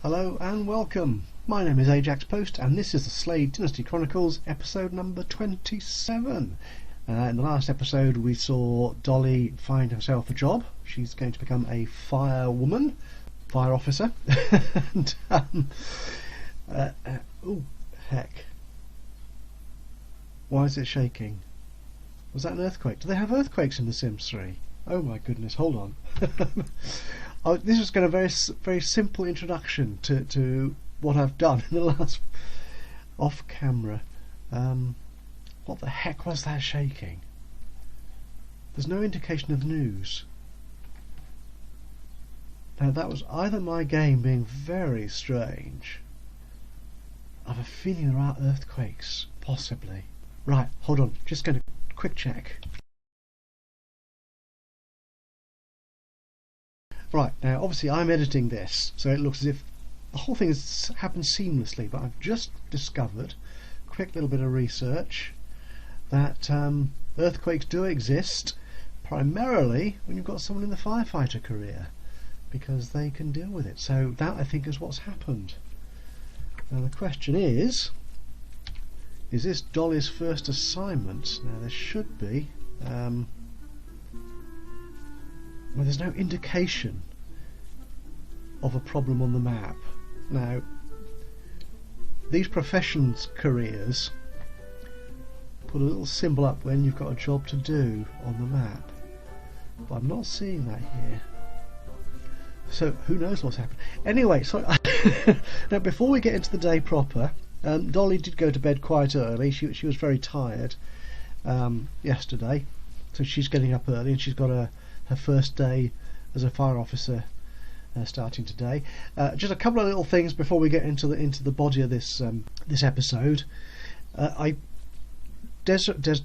Hello and welcome. My name is Ajaxpost and this is the Slade Dynasty Chronicles episode number 27. In the last episode we saw Dolly find herself a job. She's going to become a fire officer. And, oh heck. Why is it shaking? Was that an earthquake? Do they have earthquakes in The Sims 3? Oh my goodness, hold on. This is going to be a very simple introduction to what I've done in the last off camera. What the heck was that shaking? There's no indication of news. Now that was either my game being very strange. I have a feeling there are earthquakes, possibly. Right, hold on, just going to quick check. Right, now obviously I'm editing this, so it looks as if the whole thing has happened seamlessly, but I've just discovered, quick little bit of research, that earthquakes do exist, primarily when you've got someone in the firefighter career, because they can deal with it. So that I think is what's happened. Now the question is this Dolly's first assignment? Now there should be. Well, there's no indication of a problem on the map. Now, these professions careers put a little symbol up when you've got a job to do on the map, but I'm not seeing that here. So who knows what's happened? Anyway, so now before we get into the day proper, Dolly did go to bed quite early. She was very tired yesterday, so she's getting up early and she's got her first day as a fire officer starting today. Just a couple of little things before we get into the body of this episode.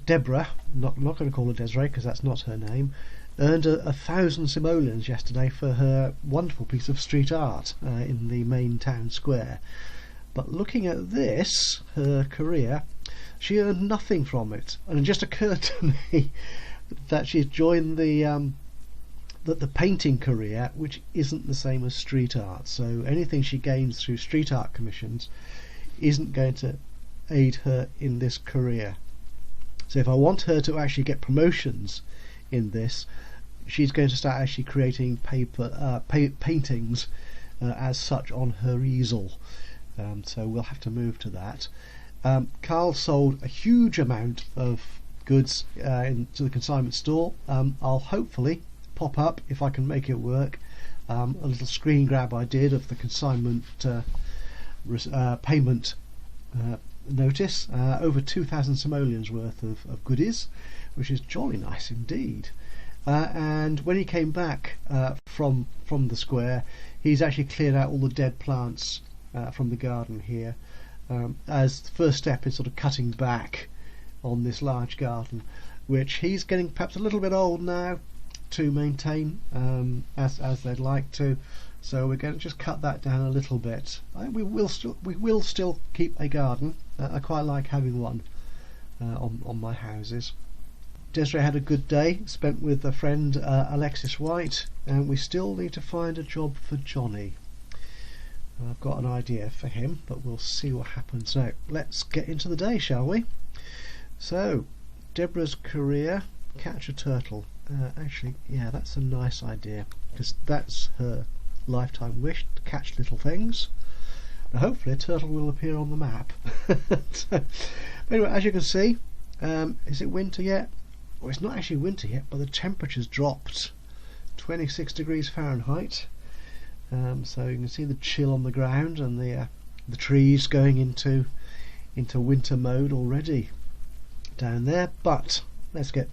Deborah, not going to call her Desiree because that's not her name, earned 1,000 simoleons yesterday for her wonderful piece of street art in the main town square. But looking at this, her career, she earned nothing from it, and it just occurred to me that she's joined the painting career, which isn't the same as street art. So anything she gains through street art commissions isn't going to aid her in this career. So if I want her to actually get promotions in this, she's going to start actually creating paintings as such on her easel. So we'll have to move to that. Carl sold a huge amount of goods into the consignment store. I'll hopefully pop up, if I can make it work, a little screen grab I did of the consignment payment notice. Over 2,000 simoleons worth of goodies, which is jolly nice indeed. And when he came back from the square, he's actually cleared out all the dead plants from the garden here, as the first step in sort of cutting back on this large garden, which he's getting perhaps a little bit old now to maintain as they'd like to, so we're going to just cut that down a little bit. We will still keep a garden. I quite like having one on my houses. Desiree had a good day spent with a friend, Alexis White, and we still need to find a job for Johnny. I've got an idea for him, but we'll see what happens. Now let's get into the day, shall we? So Deborah's career, catch a turtle. Actually, yeah, that's a nice idea, because that's her lifetime wish, to catch little things. Now hopefully a turtle will appear on the map. So, anyway, as you can see, is it winter yet? Well, it's not actually winter yet, but the temperature's dropped 26 degrees Fahrenheit. So you can see the chill on the ground and the trees going into winter mode already down there. But let's get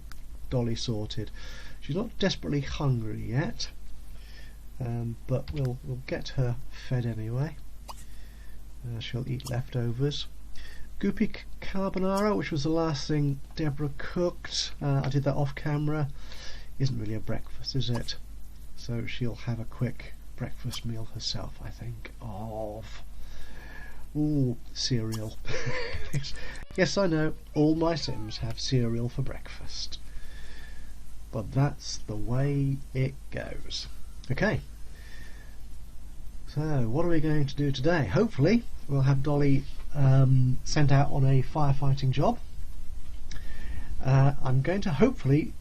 Dolly sorted. She's not desperately hungry yet, but we'll get her fed anyway. She'll eat leftovers. Goopy carbonara, which was the last thing Deborah cooked. I did that off camera. Isn't really a breakfast, is it? So she'll have a quick breakfast meal herself, I think. Cereal. Yes, I know, all my Sims have cereal for breakfast, but that's the way it goes. Okay, So what are we going to do today? Hopefully we'll have Dolly sent out on a firefighting job. I'm going to hopefully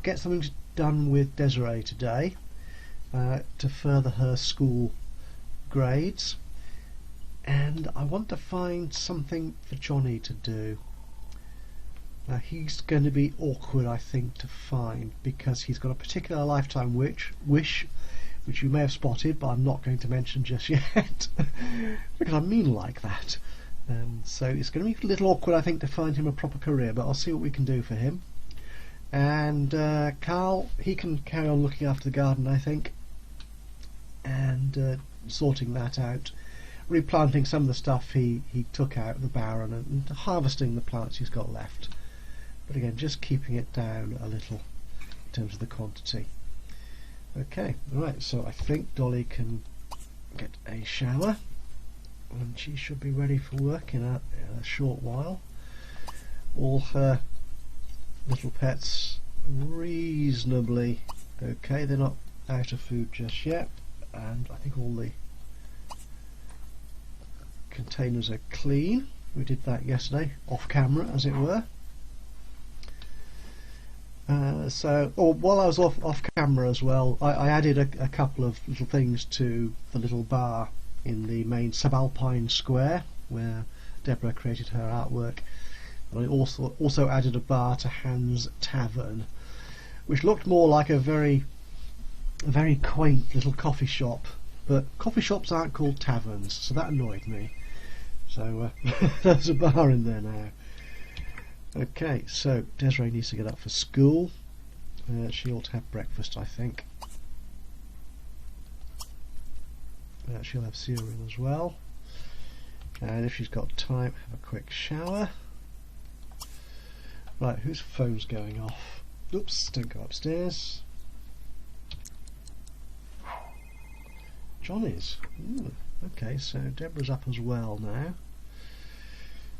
get something done with Desiree today to further her school grades, and I want to find something for Johnny to do. He's going to be awkward, I think, to find, because he's got a particular lifetime wish which you may have spotted, but I'm not going to mention just yet because I mean like that. So it's going to be a little awkward, I think, to find him a proper career, but I'll see what we can do for him. And Carl, he can carry on looking after the garden, I think, and sorting that out, replanting some of the stuff he took out of the barren, and harvesting the plants he's got left. But again, just keeping it down a little in terms of the quantity. Okay, right, so I think Dolly can get a shower, and she should be ready for work in a short while. All her little pets reasonably okay. They're not out of food just yet, and I think all the containers are clean. We did that yesterday, off camera as it were. While I was off camera as well, I added a couple of little things to the little bar in the main subalpine square where Deborah created her artwork. And I also added a bar to Hans Tavern, which looked more like a very quaint little coffee shop, but coffee shops aren't called taverns, so that annoyed me. So there's a bar in there now. Okay, so Desiree needs to get up for school. She ought to have breakfast, I think. She'll have cereal as well. And if she's got time, have a quick shower. Right, whose phone's going off? Oops, don't go upstairs. Johnny's. Ooh, okay, so Deborah's up as well now.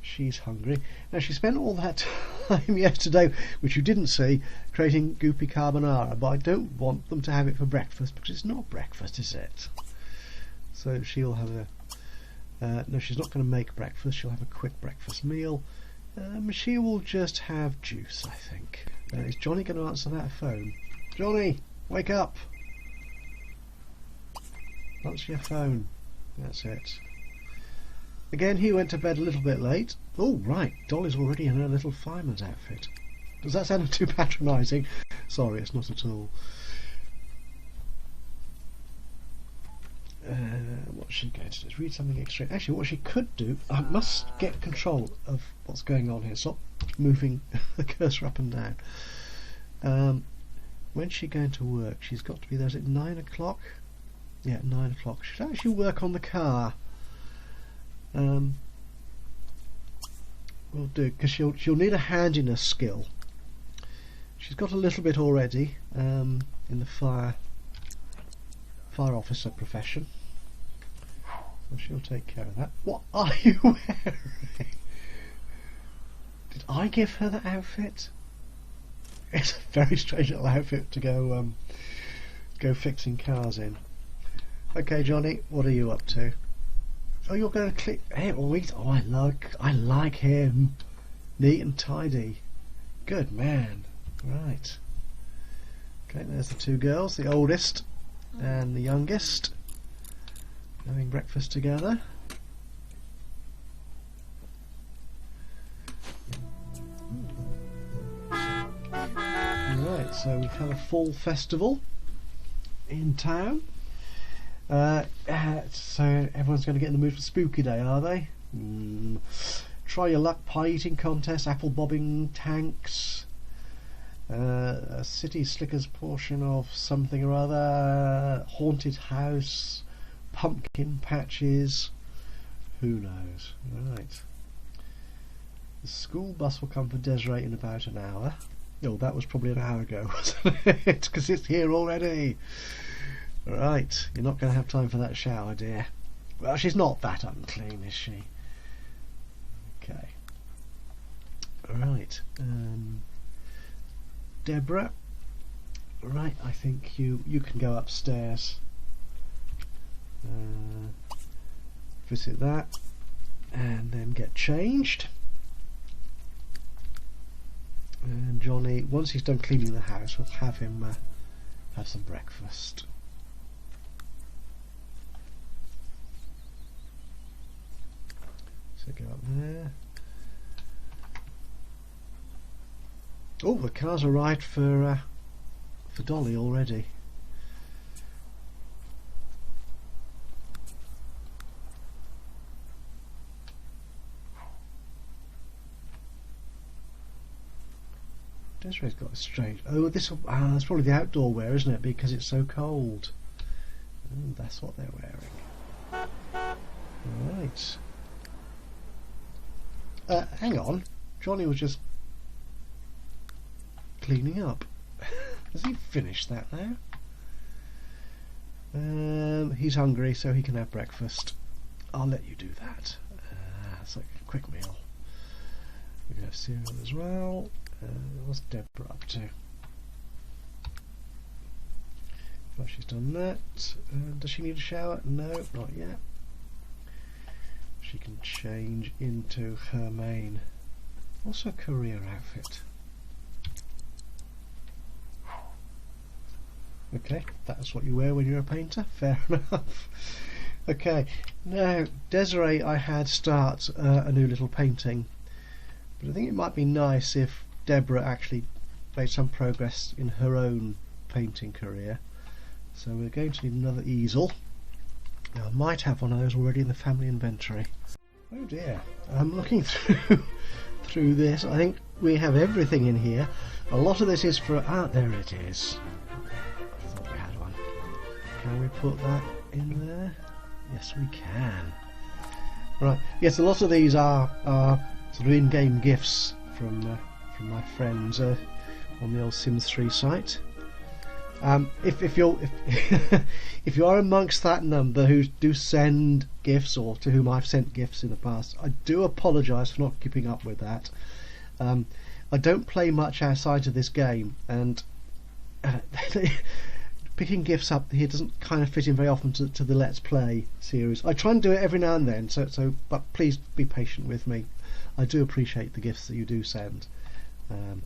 She's hungry. Now, she spent all that time yesterday, which you didn't see, creating goopy carbonara, but I don't want them to have it for breakfast because it's not breakfast, is it? So she'll have a... no, she's not going to make breakfast. She'll have a quick breakfast meal. She will just have juice, I think. Is Johnny going to answer that phone? Johnny, wake up! Answer your phone. That's it. Again, he went to bed a little bit late. Oh, right, Dolly's already in her little fireman's outfit. Does that sound too patronising? Sorry, it's not at all. What's she going to do? Read something extra. Actually, what she could do, I must get control of what's going on here. Stop moving the cursor up and down. When's she going to work? She's got to be there. Is it 9 o'clock? Yeah, 9 o'clock. She should actually work on the car. Will do, because she'll need a handiness skill. She's got a little bit already in the fire officer profession, so she'll take care of that. What are you wearing? Did I give her that outfit? It's a very strange little outfit to go fixing cars in. Okay, Johnny, what are you up to? Oh, you're going to click. Hey, wait. Oh, I like him. Neat and tidy. Good man. Right. Okay, there's the two girls, the oldest and the youngest, having breakfast together. Right, so we've had a fall festival in town. So everyone's going to get in the mood for Spooky Day, are they? Try your luck, pie eating contest, apple bobbing tanks, a city slickers portion of something or other, haunted house, pumpkin patches, who knows. Right. The school bus will come for Desiree in about an hour. Oh, that was probably an hour ago, wasn't it? Because it's here already. Right, you're not going to have time for that shower, dear. Well, she's not that unclean, is she? Okay. Right. Deborah. Right, I think you can go upstairs. Visit that and then get changed. And Johnny, once he's done cleaning the house, we'll have him have some breakfast. So go up there. Oh, the cars arrived for Dolly already. Desiree's got a strange. Oh, this. That's probably the outdoor wear, isn't it? Because it's so cold. Oh, that's what they're wearing. Right. Hang on. Johnny was just cleaning up. Has he finished that now? He's hungry, so he can have breakfast. I'll let you do that. It's like a quick meal. We can have cereal as well. What's Deborah up to? Well, she's done that. Does she need a shower? No, not yet. She can change into her main. What's her career outfit? Okay, that's what you wear when you're a painter. Fair enough. Okay, now Desiree, I had start a new little painting, but I think it might be nice if Deborah actually made some progress in her own painting career. So we're going to need another easel. Now, I might have one of those already in the family inventory. Oh dear, I'm looking through this. I think we have everything in here. A lot of this is for... there it is. I thought we had one. Can we put that in there? Yes, we can. Right, yes, a lot of these are sort of in-game gifts from my friends on the old Sims 3 site. If you're if you are amongst that number who do send gifts, or to whom I've sent gifts in the past, I do apologise for not keeping up with that. I don't play much outside of this game, and picking gifts up here doesn't kind of fit in very often to the Let's Play series. I try and do it every now and then, but please be patient with me. I do appreciate the gifts that you do send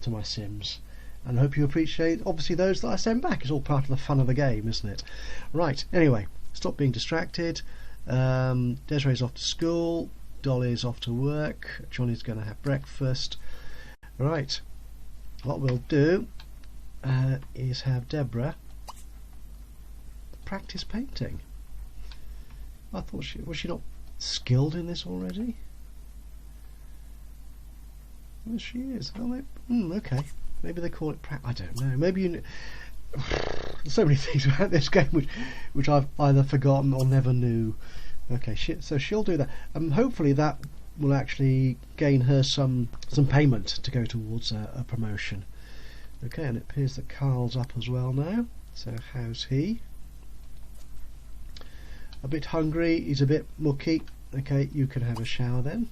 to my Sims, and I hope you appreciate obviously those that I send back. It's all part of the fun of the game, isn't it? Right, anyway, stop being distracted. Desiree's off to school, Dolly's off to work, Johnny's going to have breakfast. Right, what we'll do is have Deborah practice painting. I thought was she not skilled in this already? Well, she is. Oh, okay. Maybe they call it I don't know. Maybe you. There's so many things about this game which I've either forgotten or never knew. Okay, so she'll do that. Hopefully that will actually gain her some payment to go towards a promotion. Okay, and it appears that Carl's up as well now. So how's he? A bit hungry. He's a bit mucky. Okay, you can have a shower then.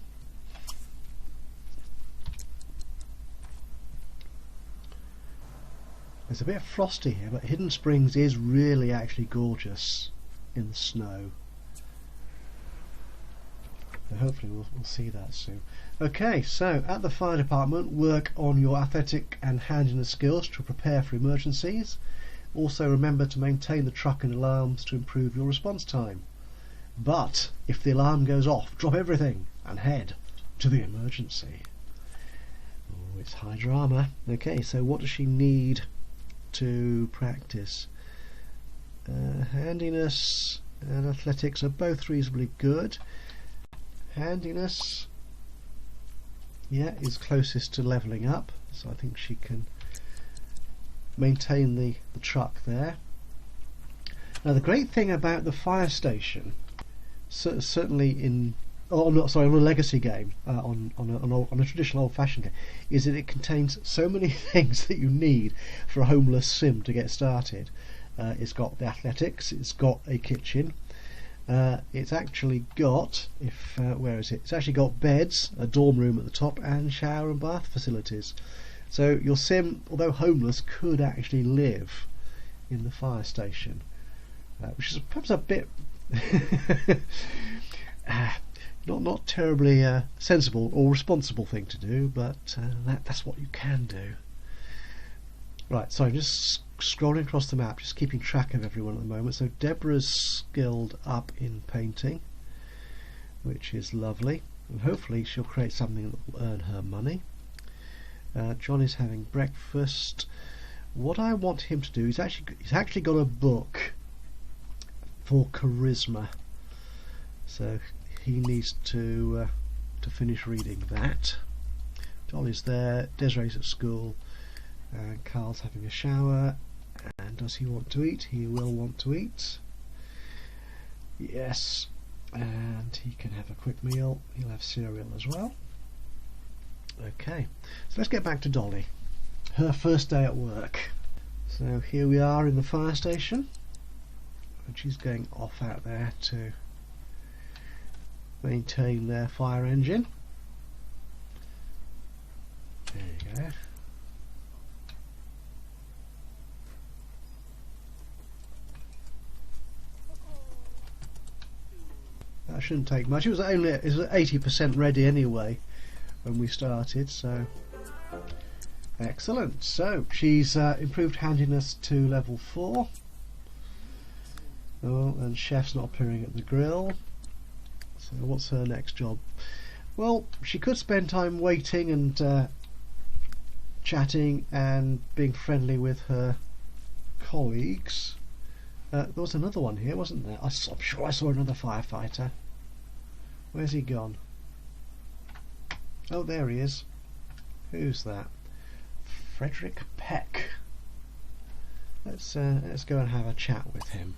It's a bit frosty here, but Hidden Springs is really actually gorgeous in the snow. So hopefully we'll see that soon. Okay, so at the fire department, work on your athletic and handiness skills to prepare for emergencies. Also remember to maintain the truck and alarms to improve your response time. But if the alarm goes off, drop everything and head to the emergency. Oh, it's high drama. Okay, so what does she need to practice? Handiness and athletics are both reasonably good. Handiness, yeah, is closest to levelling up, so I think she can maintain the truck there. Now the great thing about the fire station, certainly in on a legacy game, on a traditional old-fashioned game, is that it contains so many things that you need for a homeless sim to get started. It's got the athletics, it's got a kitchen, it's actually got, where is it? It's actually got beds, a dorm room at the top, and shower and bath facilities. So your sim, although homeless, could actually live in the fire station, which is perhaps a bit Not terribly sensible or responsible thing to do, but that's what you can do. Right, so I'm just scrolling across the map, just keeping track of everyone at the moment. So Deborah's skilled up in painting, which is lovely, and hopefully she'll create something that will earn her money. John is having breakfast. What I want him to do is he's actually got a book for charisma, so he needs to finish reading that. Dolly's there, Desiree's at school, and Carl's having a shower. And does he want to eat? He will want to eat. Yes, and he can have a quick meal. He'll have cereal as well. Okay, so let's get back to Dolly. Her first day at work. So here we are in the fire station, and she's going off out there to maintain their fire engine. There you go. That shouldn't take much. It was 80% ready anyway when we started, so excellent. So she's improved handiness to level 4. Oh, and chef's not appearing at the grill. So what's her next job? Well, she could spend time waiting and chatting and being friendly with her colleagues. There was another one here, wasn't there? I'm sure I saw another firefighter. Where's he gone? Oh, there he is. Who's that? Frederick Peck. Let's go and have a chat with him.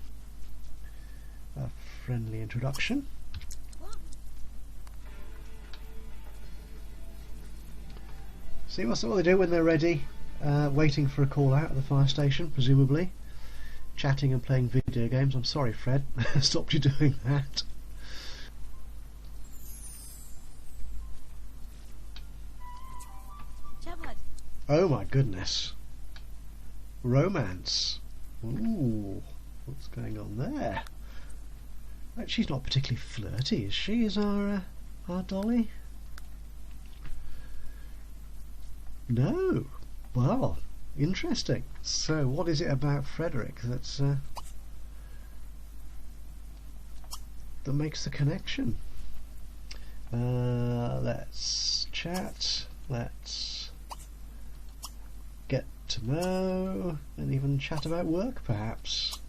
A friendly introduction. See what they do when they're ready. Waiting for a call out at the fire station, presumably. Chatting and playing video games. I'm sorry, Fred. Stopped you doing that. Oh my goodness. Romance. Ooh, what's going on there? Right, she's not particularly flirty, is she? Is our Dolly? No. Well, interesting. So, what is it about Frederick that makes the connection? Let's chat. Let's get to know, and even chat about work, perhaps.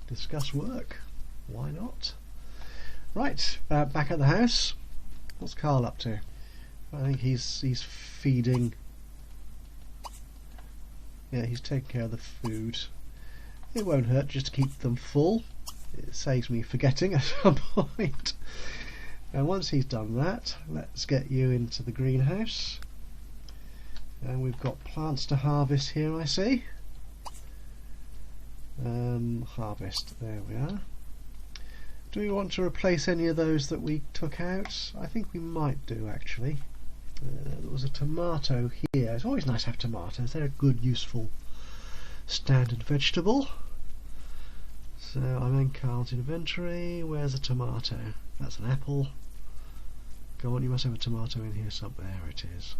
Discuss work. Why not? Right, back at the house. What's Carl up to? I think he's feeding. Yeah, he's taking care of the food. It won't hurt just to keep them full. It saves me forgetting at some point. And once he's done that, let's get you into the greenhouse. And we've got plants to harvest here, I see. Harvest, there we are. Do we want to replace any of those that we took out? I think we might do, actually. There was a tomato here. It's always nice to have tomatoes. They're a good, useful, standard vegetable. So I'm in Carl's inventory. Where's a tomato? That's an apple. Go on, you must have a tomato in here somewhere. There it is.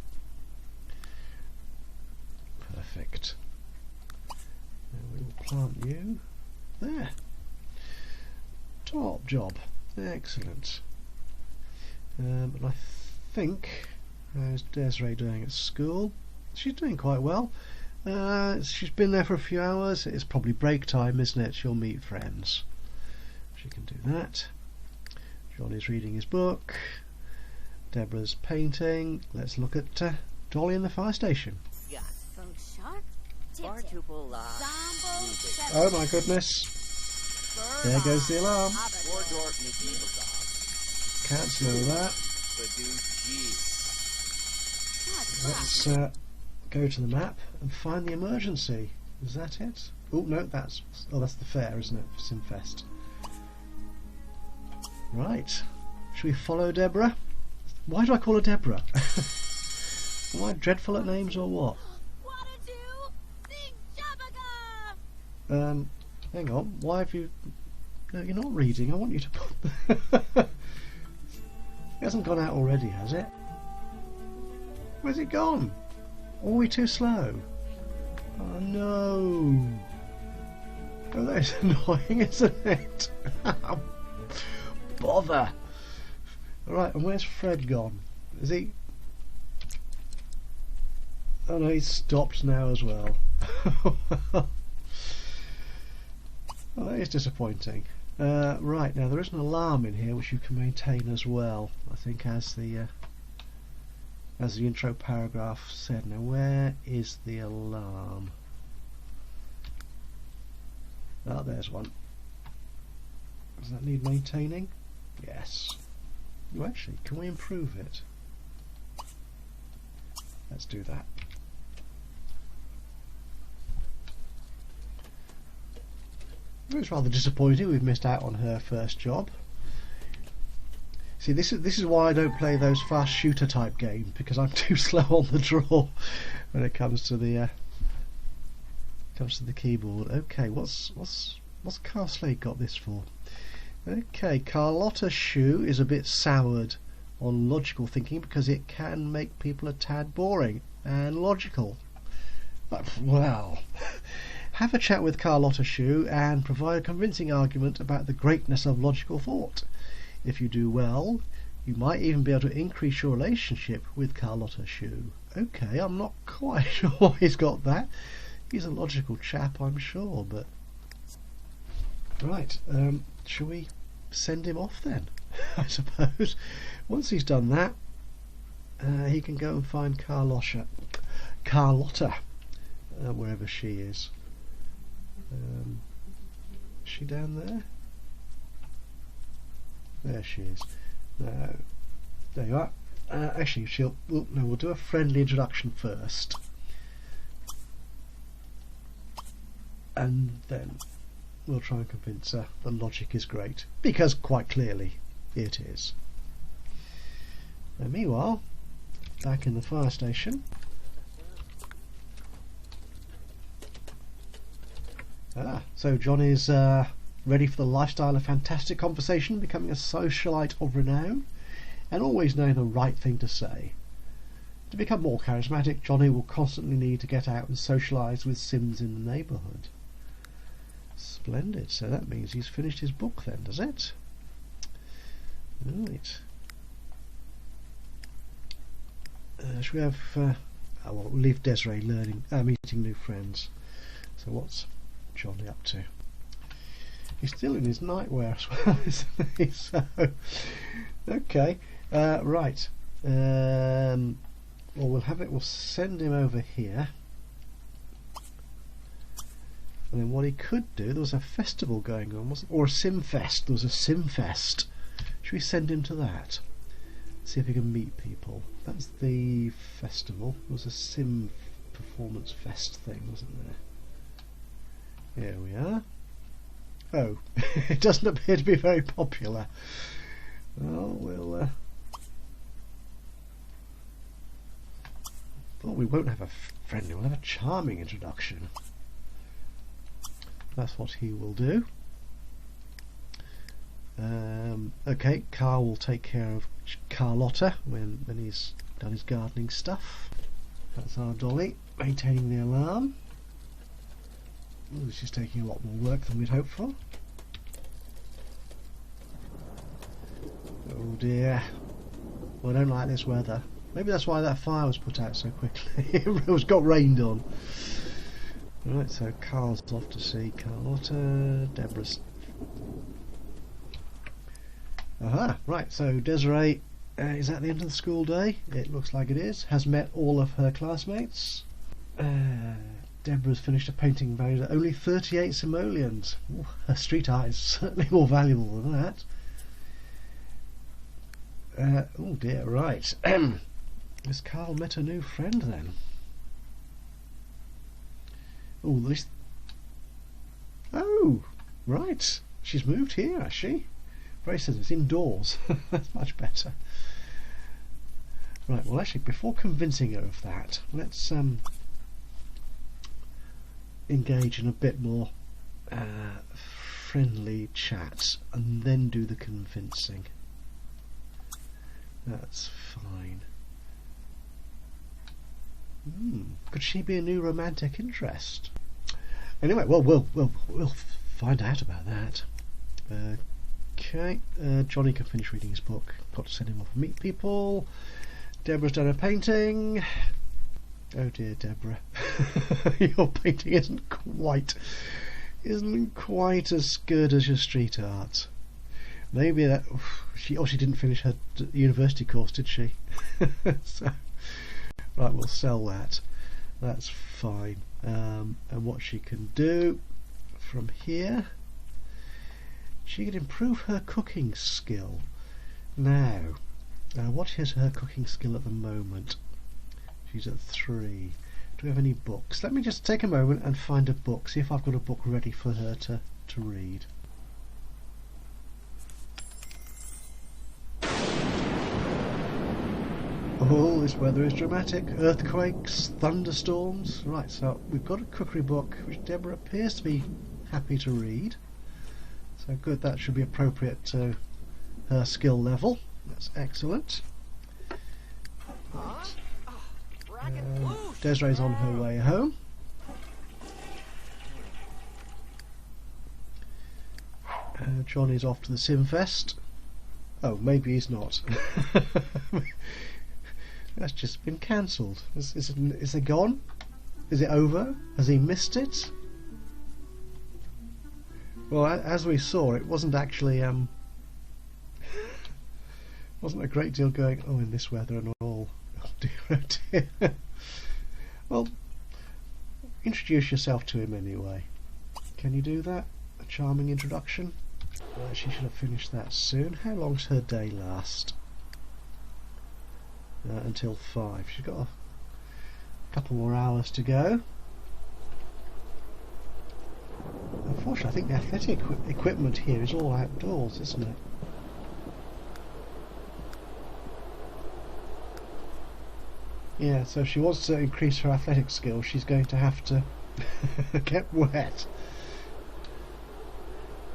Perfect. Now we will plant you there. Top job. Excellent. And I think, how's Desiree doing at school? She's doing quite well. She's been there for a few hours. It's probably break time, isn't it? She'll meet friends. She can do that. John is reading his book. Deborah's painting. Let's look at Dolly in the fire station. Oh my goodness. There goes the alarm. Cancel all that. Let's go to the map and find the emergency. Is that it? Oh no, that's the fair, isn't it? For Simfest. Right. Should we follow Deborah? Why do I call her Deborah? Am I dreadful at names or what? Hang on. Why have you No, you're not reading. I want you to put... It hasn't gone out already, has it? Where's it gone? Are we too slow? Oh no! Oh, that's annoying, isn't it? Bother! Alright, and where's Fred gone? Is he... Oh no, he's stopped now as well. Oh, that is disappointing. Right, now there is an alarm in here which you can maintain as well, I think, as the intro paragraph said. Now where is the alarm? Oh, there's one. Does that need maintaining? Yes. Oh, actually, can we improve it? Let's do that. It's rather disappointing we've missed out on her first job. See, this is why I don't play those fast shooter type games, because I'm too slow on the draw when it comes to the keyboard. Okay, what's Carl Slade got this for? Okay, Carlotta Shoe is a bit soured on logical thinking because it can make people a tad boring and logical. But, well, have a chat with Carlotta Shoe and provide a convincing argument about the greatness of logical thought. If you do well, you might even be able to increase your relationship with Carlotta Shoe. Okay, I'm not quite sure why he's got that. He's a logical chap, I'm sure, but... Right, shall we send him off then? I suppose. Once he's done that, he can go and find Carlotta, wherever she is. Is she down there? There she is. No, there you are. Actually, we'll do a friendly introduction first, and then we'll try and convince her the logic is great, because quite clearly it is. And meanwhile, back in the fire station. So John is ready for the lifestyle of fantastic conversation, becoming a socialite of renown, and always knowing the right thing to say. To become more charismatic, Johnny will constantly need to get out and socialise with Sims in the neighbourhood. Splendid. So that means he's finished his book then, does it? Right. Should we have... we'll leave Desiree meeting new friends. So what's Johnny up to? He's still in his nightwear as well, isn't he? So, okay, right. Well, we'll send him over here. And then what he could do, there was a festival going on, wasn't there? Or a Sim Fest. There was a Sim Fest. Should we send him to that? See if he can meet people. That's the festival. There was a Sim Performance Fest thing, wasn't there? Here we are. Oh, it doesn't appear to be very popular. Well, we'll... Well, we won't have a friendly, we'll have a charming introduction. That's what he will do. Okay, Carl will take care of Carlotta when he's done his gardening stuff. That's our dolly, maintaining the alarm. Ooh, this is taking a lot more work than we'd hoped for. Oh dear. Well, I don't like this weather. Maybe that's why that fire was put out so quickly. It got rained on. Right, so Carl's off to see Carlotta. Deborah's... Aha, right, so Desiree is at the end of the school day. It looks like it is. Has met all of her classmates. Deborah's finished a painting valued at only 38 simoleons. Ooh, her street art is certainly more valuable than that. Oh dear, right. Has Carl met a new friend then? Oh, this... Oh, right. She's moved here, has she? Very simple. It's indoors. That's much better. Right, well actually, before convincing her of that, let's engage in a bit more friendly chat and then do the convincing. That's fine. Could she be a new romantic interest? Anyway, well, we'll find out about that. Okay, Johnny can finish reading his book. Got to send him off and meet people. Deborah's done her painting. Oh dear, Deborah, your painting isn't quite as good as your street art. Maybe that she didn't finish her university course, did she? So, right, we'll sell that. That's fine. And what she can do from here, she can improve her cooking skill. Now, what is her cooking skill at the moment? She's at 3. Do we have any books? Let me just take a moment and find a book, see if I've got a book ready for her to read. Oh, this weather is dramatic. Earthquakes, thunderstorms. Right, so we've got a cookery book which Deborah appears to be happy to read. So good, that should be appropriate to her skill level. That's excellent. Right. Desiree's on her way home. Johnny's off to the Simfest. Oh, maybe he's not. That's just been cancelled. Is it gone? Is it over? Has he missed it? Well, as we saw, it wasn't actually wasn't a great deal going on in this weather and all. Oh dear, oh dear. Well, introduce yourself to him anyway. Can you do that? A charming introduction? She should have finished that soon. How long's her day last? Until 5. She's got a couple more hours to go. Unfortunately, I think the athletic equipment here is all outdoors, isn't it? Yeah, so if she wants to increase her athletic skills, she's going to have to get wet.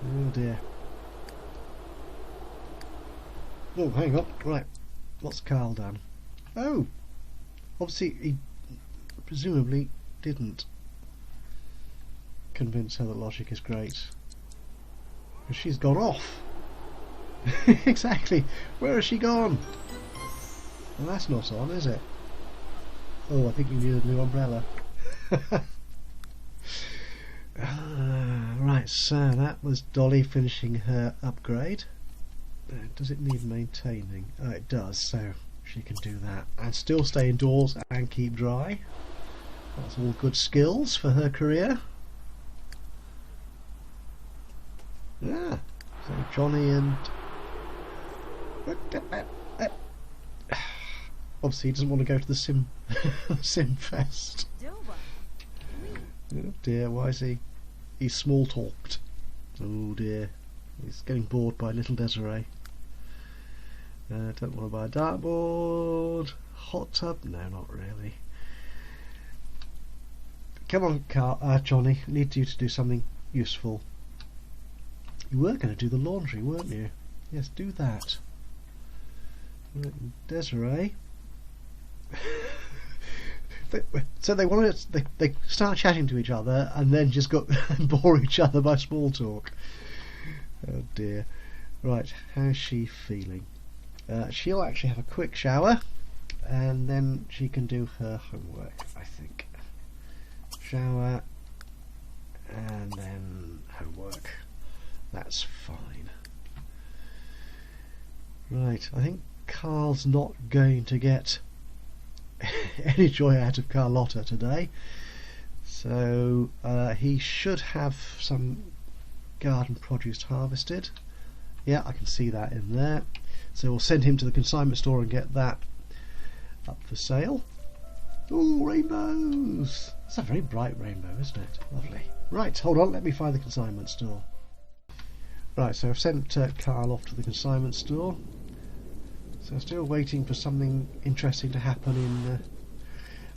Oh dear. Oh, hang on. Right. What's Carl done? Oh! Obviously, he presumably didn't convince her that logic is great. Because she's gone off. Exactly. Where has she gone? Well, that's not on, is it? Oh, I think you need a new umbrella. Right, so that was Dolly finishing her upgrade. Does it need maintaining? Oh, it does, so she can do that. And still stay indoors and keep dry. That's all good skills for her career. Yeah, so Johnny and... Obviously he doesn't want to go to the Simfest. Oh dear, why is he? He's small talked. Oh dear, he's getting bored by little Desiree. Don't want to buy a dartboard. Hot tub? No, not really. Come on, Johnny, I need you to do something useful. You were going to do the laundry, weren't you? Yes, do that. Desiree. So they wanted they start chatting to each other and then just got bore each other by small talk. Oh dear. Right, how's she feeling? She'll actually have a quick shower and then she can do her homework, I think. Shower and then homework. That's fine. Right, I think Carl's not going to get any joy out of Carlotta today, so he should have some garden produce harvested. Yeah, I can see that in there, so we'll send him to the consignment store and get that up for sale. Ooh, rainbows! It's a very bright rainbow, isn't it? Lovely. Right, hold on, let me find the consignment store. Right, so I've sent Carl off to the consignment store. So still waiting for something interesting to happen in...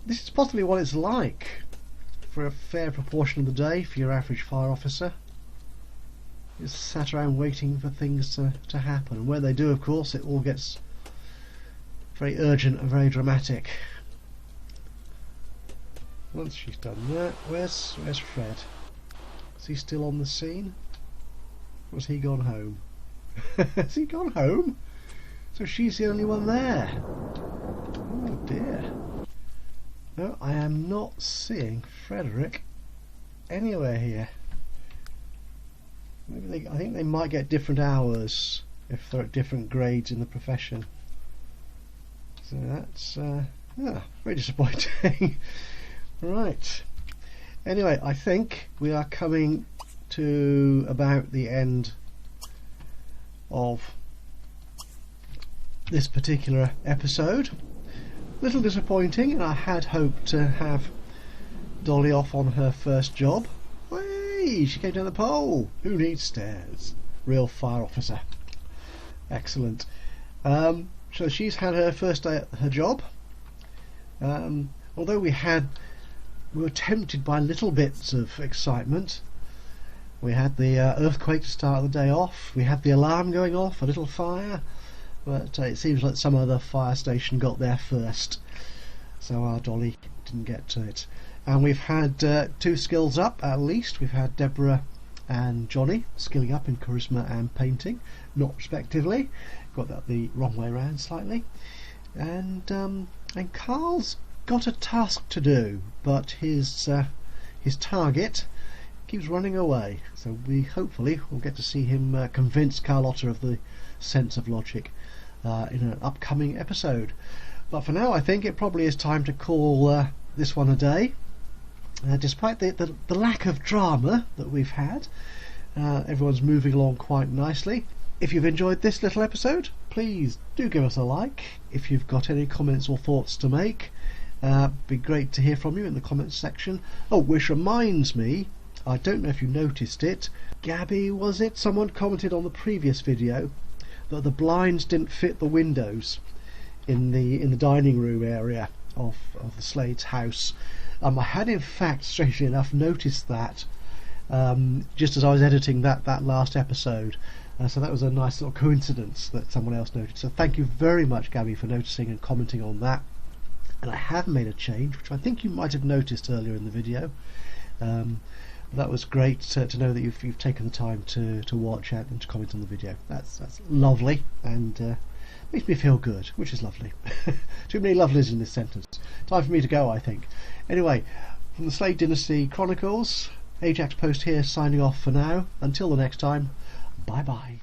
This is possibly what it's like for a fair proportion of the day for your average fire officer. just sat around waiting for things to happen. And when they do, of course, it all gets very urgent and very dramatic. Once she's done that, where's Fred? Is he still on the scene? Or has he gone home? Has he gone home? So she's the only one there. Oh dear. No, I am not seeing Frederick anywhere here. Maybe I think they might get different hours if they're at different grades in the profession. So that's very disappointing. Right. Anyway, I think we are coming to about the end of this particular episode. Little disappointing, and I had hoped to have Dolly off on her first job. Hey, she came down the pole. Who needs stairs? Real fire officer. Excellent. So she's had her first day at her job. Although we were tempted by little bits of excitement. We had the earthquake to start the day off. We had the alarm going off, a little fire. But it seems like some other fire station got there first. So our Dolly didn't get to it. And we've had 2 skills up at least. We've had Deborah and Johnny skilling up in charisma and painting, not respectively. Got that the wrong way around slightly. And Carl's got a task to do, but his target keeps running away. So we hopefully will get to see him convince Carlotta of the sense of logic in an upcoming episode. But for now, I think it probably is time to call this one a day. Despite the lack of drama that we've had, everyone's moving along quite nicely. If you've enjoyed this little episode, please do give us a like. If you've got any comments or thoughts to make, be great to hear from you in the comments section. Oh, which reminds me, I don't know if you noticed it, Gabby, was it? Someone commented on the previous video that the blinds didn't fit the windows in the dining room area of the Slade's house. I had in fact, strangely enough, noticed that just as I was editing that last episode. So that was a nice little coincidence that someone else noticed. So thank you very much, Gabby, for noticing and commenting on that. And I have made a change, which I think you might have noticed earlier in the video. That was great to know that you've taken the time to watch it and to comment on the video. That's lovely, and makes me feel good, which is lovely. Too many lovelies in this sentence. Time for me to go, I think. Anyway, from the Slade Dynasty Chronicles, Ajaxpost here signing off for now. Until the next time, bye bye.